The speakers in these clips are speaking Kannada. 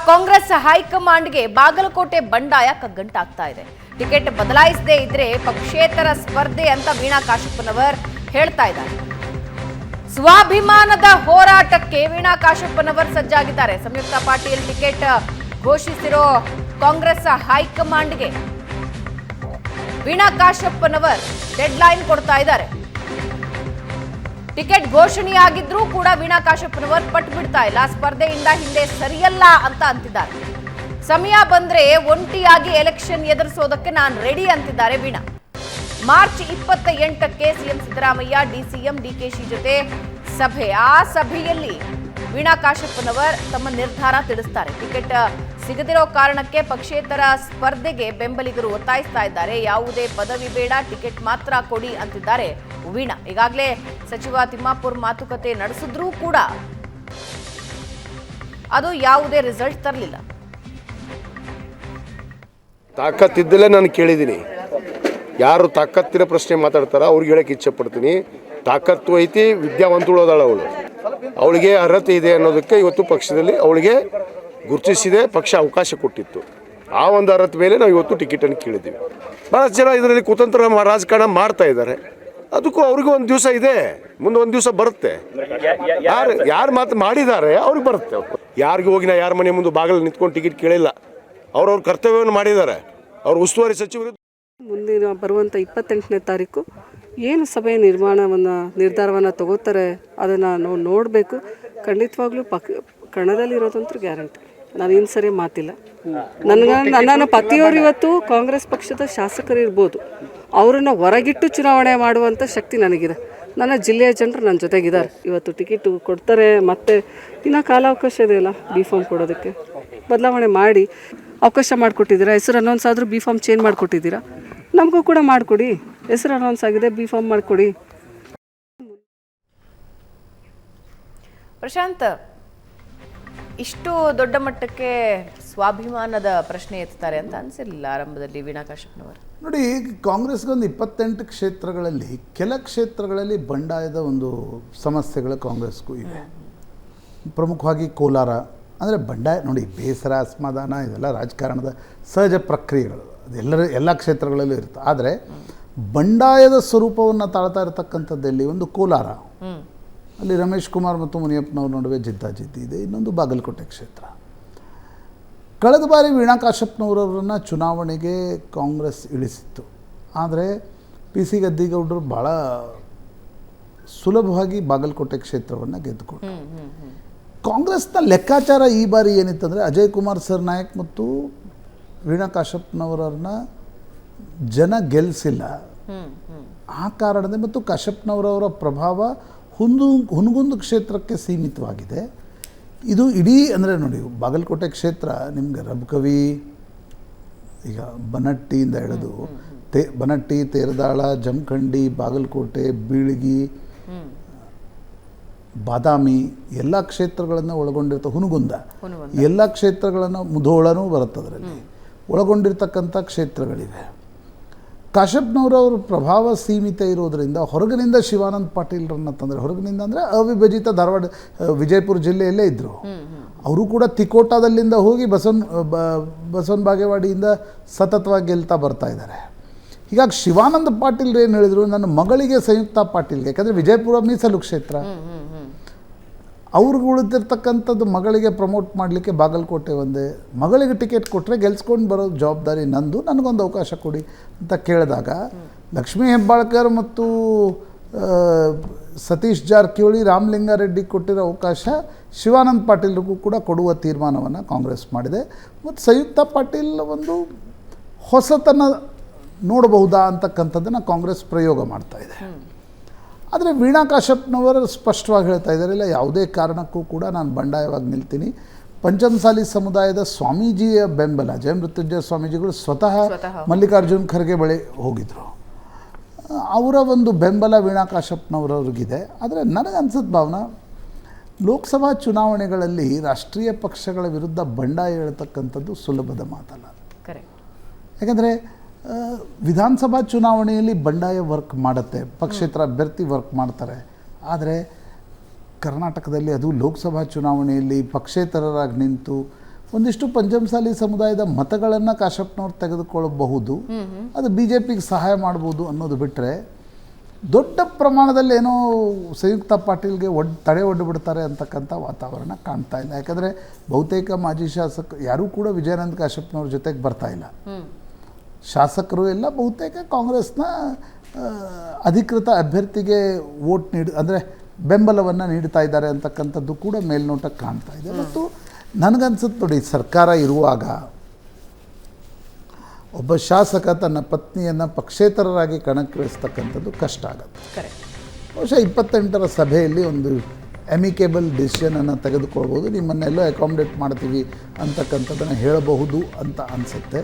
ಕಾಂಗ್ರೆಸ್ ಹೈಕಮಾಂಡ್ಗೆ ಬಾಗಲಕೋಟೆ ಬಂಡಾಯ ಕಗ್ಗಂಟಾಗ್ತಾ ಇದೆ. ಟಿಕೆಟ್ ಬದಲಾಯಿಸದೇ ಇದ್ರೆ ಪಕ್ಷೇತರ ಸ್ಪರ್ಧೆ ಅಂತ ವೀಣಾ ಕಾಶಪ್ಪನವರ್ ಹೇಳ್ತಾ ಇದ್ದಾರೆ. ಸ್ವಾಭಿಮಾನದ ಹೋರಾಟಕ್ಕೆ ವೀಣಾ ಕಾಶಪ್ಪನವರ್ ಸಜ್ಜಾಗಿದ್ದಾರೆ. ಸಂಯುಕ್ತ ಪಾಟೀಲ್ ಟಿಕೆಟ್ ಘೋಷಿಸಿರೋ ಕಾಂಗ್ರೆಸ್ ಹೈಕಮಾಂಡ್ಗೆ ವೀಣಾ ಕಾಶಪ್ಪನವರ್ ಡೆಡ್ಲೈನ್ ಕೊಡ್ತಾ ಇದ್ದಾರೆ. ಟಿಕೆಟ್ ಘೋಷಣೆಯಾಗಿದ್ರೂ ಕೂಡ ವೀಣಾ ಕಾಶಪ್ಪನವರ್ ಪಟ್ಟು ಬಿಡ್ತಾ ಇಲ್ಲ. ಸ್ಪರ್ಧೆಯಿಂದ ಹಿಂದೆ ಸರಿಯಲ್ಲ ಅಂತ ಅಂತಿದ್ದಾರೆ. ಸಮಯ ಬಂದ್ರೆ ಒಂಟಿಯಾಗಿ ಎಲೆಕ್ಷನ್ ಎದುರಿಸೋದಕ್ಕೆ ನಾನು ರೆಡಿ ಅಂತಿದ್ದಾರೆ ವೀಣಾ. ಮಾರ್ಚ್ 28ಕ್ಕೆ ಸಿಎಂ ಸಿದ್ದರಾಮಯ್ಯ, ಡಿಸಿಎಂ ಡಿಕೆಶಿ ಜೊತೆ ಸಭೆ. ಆ ಸಭೆಯಲ್ಲಿ ವೀಣಾ ಕಾಶಪ್ಪನವರ್ ತಮ್ಮ ನಿರ್ಧಾರ ತಿಳಿಸ್ತಾರೆ. ಟಿಕೆಟ್ ಸಿಗದಿರೋ ಕಾರಣಕ್ಕೆ ಪಕ್ಷೇತರ ಸ್ಪರ್ಧೆಗೆ ಬೆಂಬಲಿಗರು ಒತ್ತಾಯಿಸ್ತಾ ಇದ್ದಾರೆ. ಯಾವುದೇ ಪದವಿ ಬೇಡ, ಟಿಕೆಟ್ ಮಾತ್ರ ಕೊಡಿ ಅಂತಿದ್ದಾರೆ ವೀಣಾ. ಈಗಾಗಲೇ ಸಚಿವ ತಿಮ್ಮಾಪುರ್ ಮಾತುಕತೆ ನಡೆಸಿದ್ರೂ ಕೂಡ ಅದು ಯಾವುದೇ ರಿಸಲ್ಟ್ ತರಲಿಲ್ಲ. ತಾಕತ್ತಿದ್ದಲೇ ನಾನು ಕೇಳಿದ್ದೀನಿ. ಯಾರು ತಾಕತ್ತಿನ ಪ್ರಶ್ನೆ ಮಾತಾಡ್ತಾರ ಅವ್ರಿಗೆ ಹೇಳಕ್ಕೆ ಇಚ್ಛೆ ಪಡ್ತೀನಿ. ತಾಕತ್ತು ಐತಿ, ವಿದ್ಯಾವಂತಳು ಅದಾಳ ಅವಳು, ಅವಳಿಗೆ ಅರ್ಹತೆ ಇದೆ ಅನ್ನೋದಕ್ಕೆ ಇವತ್ತು ಪಕ್ಷದಲ್ಲಿ ಅವಳಿಗೆ ಗುರುತಿಸಿದೆ, ಪಕ್ಷ ಅವಕಾಶ ಕೊಟ್ಟಿತ್ತು. ಆ ಒಂದು ಅರ್ಹತೆ ಮೇಲೆ ನಾವು ಇವತ್ತು ಟಿಕೆಟನ್ನು ಕೇಳಿದ್ದೀವಿ. ಭಾಳಷ್ಟು ಜನ ಇದರಲ್ಲಿ ಕುತಂತ್ರ ರಾಜಕಾರಣ ಮಾಡ್ತಾ ಇದ್ದಾರೆ. ಅದಕ್ಕೂ ಅವ್ರಿಗೂ ಒಂದು ದಿವಸ ಇದೆ, ಮುಂದೆ ಒಂದು ದಿವಸ ಬರುತ್ತೆ. ಯಾರು ಮಾತು ಮಾಡಿದ್ದಾರೆ ಅವ್ರಿಗೆ ಬರುತ್ತೆ. ಯಾರಿಗೂ ಹೋಗಿ ನಾ ಯಾರ ಮನೆ ಮುಂದೆ ಬಾಗಿಲು ನಿಂತ್ಕೊಂಡು ಟಿಕೆಟ್ ಕೇಳಿಲ್ಲ. ಅವ್ರವ್ರ ಕರ್ತವ್ಯವನ್ನು ಮಾಡಿದ್ದಾರೆ. ಅವ್ರ ಉಸ್ತುವಾರಿ ಸಚಿವರು ಮುಂದಿನ ಬರುವಂಥ 28ನೇ ತಾರೀಕು ಏನು ಸಭೆಯ ನಿರ್ಧಾರವನ್ನು ತಗೋತಾರೆ ಅದನ್ನು ನಾವು ನೋಡಬೇಕು. ಖಂಡಿತವಾಗ್ಲೂ ಕಣದಲ್ಲಿರೋದಂತೂ ಗ್ಯಾರಂಟಿ. ನಾನು ಇನ್ನು ಸರಿ ಮಾತಿಲ್ಲ. ನನ್ನ ಪತಿಯವರು ಇವತ್ತು ಕಾಂಗ್ರೆಸ್ ಪಕ್ಷದ ಶಾಸಕರು ಇರ್ಬೋದು, ಅವರನ್ನು ಹೊರಗಿಟ್ಟು ಚುನಾವಣೆ ಮಾಡುವಂಥ ಶಕ್ತಿ ನನಗಿದೆ. ನನ್ನ ಜಿಲ್ಲೆಯ ಜನರು ನನ್ನ ಜೊತೆಗಿದ್ದಾರೆ. ಇವತ್ತು ಟಿಕೆಟ್ ಕೊಡ್ತಾರೆ, ಮತ್ತೆ ಇನ್ನೂ ಕಾಲಾವಕಾಶ ಇದೆಯಲ್ಲ ಬಿ ಫಾರ್ಮ್ ಕೊಡೋದಕ್ಕೆ. ಬದಲಾವಣೆ ಮಾಡಿ ಅವಕಾಶ ಮಾಡಿಕೊಟ್ಟಿದ್ದೀರಾ. ಹೆಸರು ಅನೌನ್ಸ್ ಆದರೂ ಬಿ ಫಾರ್ಮ್ ಚೇಂಜ್ ಮಾಡಿಕೊಟ್ಟಿದ್ದೀರಾ. ನಮಗೂ ಕೂಡ ಮಾಡಿಕೊಡಿ. ಹೆಸರು ಅನೌನ್ಸ್ ಆಗಿದೆ, ಬಿ ಫಾರ್ಮ್ ಮಾಡಿಕೊಡಿ. ಪ್ರಶಾಂತ್, ಇಷ್ಟು ದೊಡ್ಡ ಮಟ್ಟಕ್ಕೆ ಸ್ವಾಭಿಮಾನದ ಪ್ರಶ್ನೆ ಎತ್ತಾರೆ ಅಂತ ಅನಿಸಿರಲಿಲ್ಲ ಆರಂಭದಲ್ಲಿ ವೀಣಾ ಕಾಶಪ್ಪನವರು. ನೋಡಿ, ಕಾಂಗ್ರೆಸ್ಗೊಂದು 28 ಕ್ಷೇತ್ರಗಳಲ್ಲಿ ಕೆಲ ಕ್ಷೇತ್ರಗಳಲ್ಲಿ ಬಂಡಾಯದ ಒಂದು ಸಮಸ್ಯೆಗಳು ಕಾಂಗ್ರೆಸ್ಗೂ ಇವೆ. ಪ್ರಮುಖವಾಗಿ ಕೋಲಾರ ಅಂದರೆ ಬಂಡಾಯ. ನೋಡಿ, ಬೇಸರ, ಅಸಮಾಧಾನ ಇದೆಲ್ಲ ರಾಜಕಾರಣದ ಸಹಜ ಪ್ರಕ್ರಿಯೆಗಳು, ಎಲ್ಲ ಕ್ಷೇತ್ರಗಳಲ್ಲೂ ಇರುತ್ತೆ. ಆದರೆ ಬಂಡಾಯದ ಸ್ವರೂಪವನ್ನು ತಾಳ್ತಾ ಇರತಕ್ಕಂಥದ್ದಲ್ಲಿ ಒಂದು ಕೋಲಾರ, ಅಲ್ಲಿ ರಮೇಶ್ ಕುಮಾರ್ ಮತ್ತು ಮುನಿಯಪ್ಪನವ್ರ ನಡುವೆ ಜಿದ್ದಾಜಿದ್ದಿ ಇದೆ. ಇನ್ನೊಂದು ಬಾಗಲಕೋಟೆ ಕ್ಷೇತ್ರ. ಕಳೆದ ಬಾರಿ ವೀಣಾ ಕಾಶಪ್ಪನವರನ್ನು ಚುನಾವಣೆಗೆ ಕಾಂಗ್ರೆಸ್ ಇಳಿಸಿತ್ತು. ಆದರೆ ಪಿ ಸಿ ಗದ್ದಿಗೌಡರು ಭಾಳ ಸುಲಭವಾಗಿ ಬಾಗಲಕೋಟೆ ಕ್ಷೇತ್ರವನ್ನು ಗೆದ್ದುಕೊಂಡ್ರು. ಕಾಂಗ್ರೆಸ್ನ ಲೆಕ್ಕಾಚಾರ ಈ ಬಾರಿ ಏನಿತ್ತಂದರೆ ಅಜಯ್ ಕುಮಾರ್ ಸರ್ನಾಯಕ್ ಮತ್ತು ವೀಣಾ ಕಾಶಪ್ಪನವರನ್ನ ಜನ ಗೆಲ್ಲಿಸಿಲ್ಲ. ಆ ಕಾರಣದಿಂದ ಮತ್ತು ಕಾಶಪ್ಪನವರವರ ಪ್ರಭಾವ ಹುನಗುಂದ ಕ್ಷೇತ್ರಕ್ಕೆ ಸೀಮಿತವಾಗಿದೆ. ಇದು ಇಡೀ ಅಂದರೆ ನೋಡಿ, ಬಾಗಲಕೋಟೆ ಕ್ಷೇತ್ರ ನಿಮಗೆ ರಬಕವಿ, ಈಗ ಬನಟ್ಟಿಯಿಂದ ಹಿಡಿದು ಬನಟ್ಟಿ, ತೇರದಾಳ, ಜಮಖಂಡಿ, ಬಾಗಲಕೋಟೆ, ಬೀಳಗಿ, ಬಾದಾಮಿ ಎಲ್ಲ ಕ್ಷೇತ್ರಗಳನ್ನು ಒಳಗೊಂಡಿರ್ತ, ಹುನಗುಂದ ಎಲ್ಲ ಕ್ಷೇತ್ರಗಳನ್ನು, ಮುಧೋಳನೂ ಬರುತ್ತೆ ಅದರಲ್ಲಿ ಒಳಗೊಂಡಿರ್ತಕ್ಕಂಥ ಕ್ಷೇತ್ರಗಳಿವೆ. ಕಾಶಪ್ಪನವರವ್ರ ಪ್ರಭಾವ ಸೀಮಿತ ಇರೋದರಿಂದ ಹೊರಗಿನಿಂದ ಶಿವಾನಂದ ಪಾಟೀಲ್ರನ್ನ ತಂದರೆ, ಹೊರಗಿನಿಂದ ಅಂದರೆ ಅವಿಭಜಿತ ಧಾರವಾಡ ವಿಜಯಪುರ ಜಿಲ್ಲೆಯಲ್ಲೇ ಇದ್ದರು. ಅವರು ಕೂಡ ತಿಕೋಟಾದಲ್ಲಿಂದ ಹೋಗಿ ಬಸವನ ಬಾಗೇವಾಡಿಯಿಂದ ಸತತವಾಗಿ ಗೆಲ್ತಾ ಬರ್ತಾ ಇದ್ದಾರೆ. ಹೀಗಾಗಿ ಶಿವಾನಂದ ಪಾಟೀಲ್ರು ಏನು ಹೇಳಿದರು, ನನ್ನ ಮಗಳಿಗೆ ಸಂಯುಕ್ತ ಪಾಟೀಲ್ಗೆ, ಯಾಕಂದರೆ ವಿಜಯಪುರ ಮೀಸಲು ಕ್ಷೇತ್ರ, ಅವ್ರಿಗೆ ಉಳಿದಿರ್ತಕ್ಕಂಥದ್ದು ಮಗಳಿಗೆ ಪ್ರಮೋಟ್ ಮಾಡಲಿಕ್ಕೆ ಬಾಗಲಕೋಟೆ ಒಂದೇ, ಮಗಳಿಗೆ ಟಿಕೆಟ್ ಕೊಟ್ಟರೆ ಗೆಲ್ಸ್ಕೊಂಡು ಬರೋ ಜವಾಬ್ದಾರಿ ನಂದು, ನನಗೊಂದು ಅವಕಾಶ ಕೊಡಿ ಅಂತ ಕೇಳಿದಾಗ ಲಕ್ಷ್ಮೀ ಹೆಬ್ಬಾಳ್ಕರ್ ಮತ್ತು ಸತೀಶ್ ಜಾರಕಿಹೊಳಿ, ರಾಮಲಿಂಗಾರೆಡ್ಡಿ ಕೊಟ್ಟಿರೋ ಅವಕಾಶ ಶಿವಾನಂದ ಪಾಟೀಲ್ರಿಗೂ ಕೂಡ ಕೊಡುವ ತೀರ್ಮಾನವನ್ನು ಕಾಂಗ್ರೆಸ್ ಮಾಡಿದೆ. ಮತ್ತು ಸಂಯುಕ್ತ ಪಾಟೀಲ್ ಒಂದು ಹೊಸತನ ನೋಡಬಹುದಾ ಅಂತಕ್ಕಂಥದ್ದನ್ನು ಕಾಂಗ್ರೆಸ್ ಪ್ರಯೋಗ ಮಾಡ್ತಾಯಿದೆ. ಆದರೆ ವೀಣಾ ಕಾಶಪ್ಪನವರು ಸ್ಪಷ್ಟವಾಗಿ ಹೇಳ್ತಾ ಇದ್ದಾರೆ, ಇಲ್ಲ ಯಾವುದೇ ಕಾರಣಕ್ಕೂ ಕೂಡ ನಾನು ಬಂಡಾಯವಾಗಿ ನಿಲ್ತೀನಿ. ಪಂಚಮಸಾಲಿ ಸಮುದಾಯದ ಸ್ವಾಮೀಜಿಯ ಬೆಂಬಲ, ಜಯಮೃತ್ಯುಂಜಯ ಸ್ವಾಮೀಜಿಗಳು ಸ್ವತಃ ಮಲ್ಲಿಕಾರ್ಜುನ್ ಖರ್ಗೆ ಬಳಿ ಹೋಗಿದ್ದರು. ಅವರ ಒಂದು ಬೆಂಬಲ ವೀಣಾ ಕಾಶಪ್ಪನವರವ್ರಿಗಿದೆ. ಆದರೆ ನನಗನ್ಸಿದ ಭಾವನಾ, ಲೋಕಸಭಾ ಚುನಾವಣೆಗಳಲ್ಲಿ ರಾಷ್ಟ್ರೀಯ ಪಕ್ಷಗಳ ವಿರುದ್ಧ ಬಂಡಾಯ ಹೇಳ್ತಕ್ಕಂಥದ್ದು ಸುಲಭದ ಮಾತಲ್ಲ. ಯಾಕಂದರೆ ವಿಧಾನಸಭಾ ಚುನಾವಣೆಯಲ್ಲಿ ಬಂಡಾಯ ವರ್ಕ್ ಮಾಡುತ್ತೆ, ಪಕ್ಷೇತರ ಅಭ್ಯರ್ಥಿ ವರ್ಕ್ ಮಾಡ್ತಾರೆ. ಆದರೆ ಕರ್ನಾಟಕದಲ್ಲಿ ಅದು ಲೋಕಸಭಾ ಚುನಾವಣೆಯಲ್ಲಿ ಪಕ್ಷೇತರರಾಗಿ ನಿಂತು ಒಂದಿಷ್ಟು ಪಂಚಮಸಾಲಿ ಸಮುದಾಯದ ಮತಗಳನ್ನು ಕಾಶಪ್ಪನವ್ರು ತೆಗೆದುಕೊಳ್ಳಬಹುದು, ಅದು ಬಿ ಜೆ ಪಿಗೆ ಸಹಾಯ ಮಾಡ್ಬೋದು ಅನ್ನೋದು ಬಿಟ್ಟರೆ ದೊಡ್ಡ ಪ್ರಮಾಣದಲ್ಲಿ ಏನೋ ಸಂಯುಕ್ತ ಪಾಟೀಲ್ಗೆ ತಡೆ ಒಡ್ಡು ಬಿಡ್ತಾರೆ ಅಂತಕ್ಕಂಥ ವಾತಾವರಣ ಕಾಣ್ತಾ ಇಲ್ಲ. ಯಾಕಂದರೆ ಬಹುತೇಕ ಮಾಜಿ ಶಾಸಕರು ಯಾರೂ ಕೂಡ ವಿಜಯಾನಂದ ಕಾಶಪ್ಪನವ್ರ ಜೊತೆಗೆ ಬರ್ತಾ ಇಲ್ಲ. ಶಾಸಕರು ಎಲ್ಲ ಬಹುತೇಕ ಕಾಂಗ್ರೆಸ್ನ ಅಧಿಕೃತ ಅಭ್ಯರ್ಥಿಗೆ ವೋಟ್ ಅಂದರೆ ಬೆಂಬಲವನ್ನು ನೀಡ್ತಾ ಇದ್ದಾರೆ ಅಂತಕ್ಕಂಥದ್ದು ಕೂಡ ಮೇಲ್ನೋಟಕ್ಕೆ ಕಾಣ್ತಾ ಇದೆ. ಮತ್ತು ನನಗನ್ಸುತ್ತೆ ನೋಡಿ, ಸರ್ಕಾರ ಇರುವಾಗ ಒಬ್ಬ ಶಾಸಕ ತನ್ನ ಪತ್ನಿಯನ್ನು ಪಕ್ಷೇತರರಾಗಿ ಕಣಕ್ಕಿಳಿಸ್ತಕ್ಕಂಥದ್ದು ಕಷ್ಟ ಆಗುತ್ತೆ. ಬಹುಶಃ 28ರ ಸಭೆಯಲ್ಲಿ ಒಂದು ಅಮಿಕೇಬಲ್ ಡಿಸಿಷನನ್ನು ತೆಗೆದುಕೊಳ್ಬೋದು, ನಿಮ್ಮನ್ನೆಲ್ಲೋ ಅಕಾಮಿಡೇಟ್ ಮಾಡ್ತೀವಿ ಅಂತಕ್ಕಂಥದ್ದನ್ನು ಹೇಳಬಹುದು ಅಂತ ಅನಿಸುತ್ತೆ.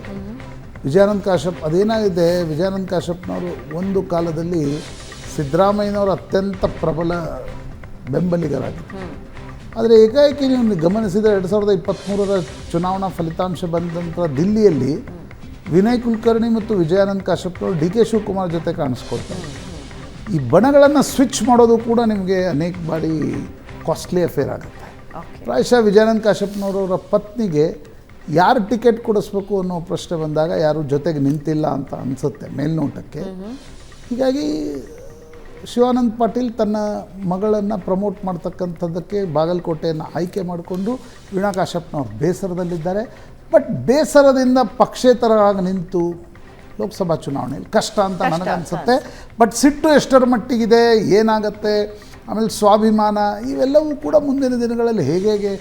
ವಿಜಯಾನಂದ ಕಾಶಪ್ಪ ಅದೇನಾಗಿದೆ, ವಿಜಯಾನಂದ ಕಾಶಪ್ಪನವರು ಒಂದು ಕಾಲದಲ್ಲಿ ಸಿದ್ದರಾಮಯ್ಯನವರು ಅತ್ಯಂತ ಪ್ರಬಲ ಬೆಂಬಲಿಗರಾಗಿದ್ದರು. ಆದರೆ ಏಕಾಏಕಿ ನೀವು ಗಮನಿಸಿದರೆ 2023ರ ಚುನಾವಣಾ ಫಲಿತಾಂಶ ಬಂದ ನಂತರ ದಿಲ್ಲಿಯಲ್ಲಿ ವಿನಯ್ ಕುಲಕರ್ಣಿ ಮತ್ತು ವಿಜಯಾನಂದ ಕಾಶಪ್ಪನವರು ಡಿ ಕೆ ಶಿವಕುಮಾರ್ ಜೊತೆ ಕಾಣಿಸ್ಕೊಳ್ತಾರೆ. ಈ ಬಣಗಳನ್ನು ಸ್ವಿಚ್ ಮಾಡೋದು ಕೂಡ ನಿಮಗೆ ಅನೇಕ ಬಾರಿ ಕಾಸ್ಟ್ಲಿ ಅಫೇರ್ ಆಗುತ್ತೆ. ಪ್ರಾಯಶಃ ವಿಜಯಾನಂದ ಕಾಶಪ್ಪನವರವರ ಪತ್ನಿಗೆ ಯಾರು ಟಿಕೆಟ್ ಕೊಡಿಸ್ಬೇಕು ಅನ್ನೋ ಪ್ರಶ್ನೆ ಬಂದಾಗ ಯಾರು ಜೊತೆಗೆ ನಿಂತಿಲ್ಲ ಅಂತ ಅನಿಸುತ್ತೆ ಮೇಲ್ನೋಟಕ್ಕೆ. ಹೀಗಾಗಿ ಶಿವಾನಂದ ಪಾಟೀಲ್ ತನ್ನ ಮಗಳನ್ನು ಪ್ರಮೋಟ್ ಮಾಡ್ತಕ್ಕಂಥದ್ದಕ್ಕೆ ಬಾಗಲಕೋಟೆಯನ್ನು ಆಯ್ಕೆ ಮಾಡಿಕೊಂಡು ವೀಣಾ ಕಾಶಪ್ಪನವ್ರು ಬೇಸರದಲ್ಲಿದ್ದಾರೆ. ಬಟ್ ಬೇಸರದಿಂದ ಪಕ್ಷೇತರರಾಗಿ ನಿಂತು ಲೋಕಸಭಾ ಚುನಾವಣೆಯಲ್ಲಿ ಕಷ್ಟ ಅಂತ ನನಗನ್ಸುತ್ತೆ. ಬಟ್ ಸಿಟ್ಟು ಎಷ್ಟರ ಮಟ್ಟಿಗಿದೆ, ಏನಾಗುತ್ತೆ, ಆಮೇಲೆ ಸ್ವಾಭಿಮಾನ ಇವೆಲ್ಲವೂ ಕೂಡ ಮುಂದಿನ ದಿನಗಳಲ್ಲಿ ಹೇಗೆ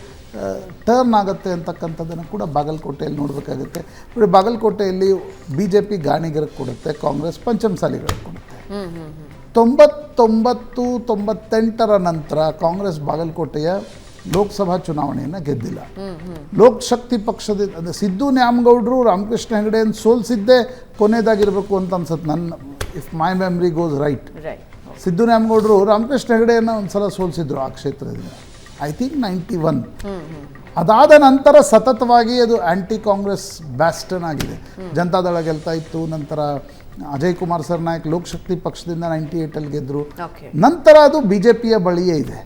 ಟರ್ನ್ ಆಗುತ್ತೆ ಅಂತಕ್ಕಂಥದ್ದನ್ನು ಕೂಡ ಬಾಗಲಕೋಟೆಯಲ್ಲಿ ನೋಡಬೇಕಾಗುತ್ತೆ. ನೋಡಿ, ಬಾಗಲಕೋಟೆಯಲ್ಲಿ ಬಿ ಜೆ ಪಿ ಗಾಣಿಗರಿಗೆ ಕೊಡುತ್ತೆ, ಕಾಂಗ್ರೆಸ್ ಪಂಚಮಸಾಲಿಗಳಿಗೆ ಕೊಡುತ್ತೆ. 99-98ರ ನಂತರ ಕಾಂಗ್ರೆಸ್ ಬಾಗಲಕೋಟೆಯ ಲೋಕಸಭಾ ಚುನಾವಣೆಯನ್ನು ಗೆದ್ದಿಲ್ಲ. ಲೋಕಶಕ್ತಿ ಪಕ್ಷದಿಂದ ಸಿದ್ದು ನ್ಯಾಮಗೌಡರು ರಾಮಕೃಷ್ಣ ಹೆಗಡೆಯನ್ನು ಸೋಲಿಸಿದ್ದೇ ಕೊನೆಯದಾಗಿರಬೇಕು ಅಂತ ಅನ್ಸುತ್ತೆ ನನ್ನ, if my memory goes right. Siddu ನ್ಯಾಮಗೌಡರು ರಾಮಕೃಷ್ಣ ಹೆಗಡೆಯನ್ನು ಒಂದು ಸಲ ಸೋಲಿಸಿದ್ರು ಆ ಕ್ಷೇತ್ರದಿಂದ, ಐ ಥಿಂಕ್ 91. ಅದಾದ ನಂತರ ಸತತವಾಗಿ ಅದು ಆ್ಯಂಟಿ ಕಾಂಗ್ರೆಸ್ ಬ್ಯಾಸ್ಟನ್ ಆಗಿದೆ. ಜನತಾದಳ ಗೆಲ್ತಾ ಇತ್ತು, ನಂತರ ಅಜಯ್ ಕುಮಾರ್ ಸರ್ನಾಯಕ್ ಲೋಕಶಕ್ತಿ ಪಕ್ಷದಿಂದ 98ಅಲ್ಲಿ ಗೆದ್ದರು. ನಂತರ ಅದು ಬಿ ಜೆ ಪಿಯ ಬಳಿಯೇ ಇದೆ.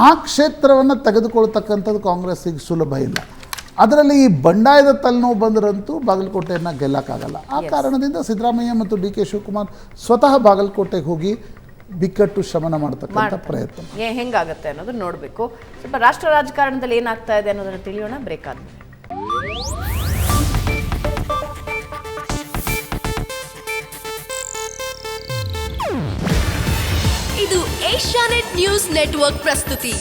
ಆ ಕ್ಷೇತ್ರವನ್ನು ತೆಗೆದುಕೊಳ್ತಕ್ಕಂಥದ್ದು ಕಾಂಗ್ರೆಸ್ಸಿಗೆ ಸುಲಭ ಇಲ್ಲ. ಅದರಲ್ಲಿ ಈ ಬಂಡಾಯದ ತಲೆನೋವು ಬಂದರಂತೂ ಬಾಗಲಕೋಟೆಯನ್ನು ಗೆಲ್ಲಕ್ಕಾಗಲ್ಲ. ಆ ಕಾರಣದಿಂದ ಸಿದ್ದರಾಮಯ್ಯ ಮತ್ತು ಡಿ ಕೆ ಶಿವಕುಮಾರ್ ಸ್ವತಃ ಬಾಗಲಕೋಟೆಗೆ ಹೋಗಿ ಬಿಕ್ಕಟ್ಟು ಶಮನ ಮಾಡ್ತಕ್ಕಂಥ ಪ್ರಯತ್ನ ಹೆಂಗಾಗತ್ತೆ ಅನ್ನೋದು ನೋಡಬೇಕು. ಸ್ವಲ್ಪ ರಾಷ್ಟ್ರ ರಾಜಕಾರಣದಲ್ಲಿ ಏನಾಗ್ತಾ ಇದೆ ಅನ್ನೋದನ್ನು ತಿಳಿಯೋಣ ಬ್ರೇಕ್ ಆದ್ಮೇಲೆ. ಇದು ಏಷ್ಯಾನೆಟ್ ನ್ಯೂಸ್ ನೆಟ್ವರ್ಕ್ ಪ್ರಸ್ತುತಿ.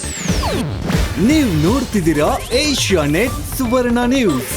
ನೀವು ನೋಡ್ತಿದ್ದೀರಾ ಏಷ್ಯಾನೆಟ್ ಸುವರ್ಣ ನ್ಯೂಸ್.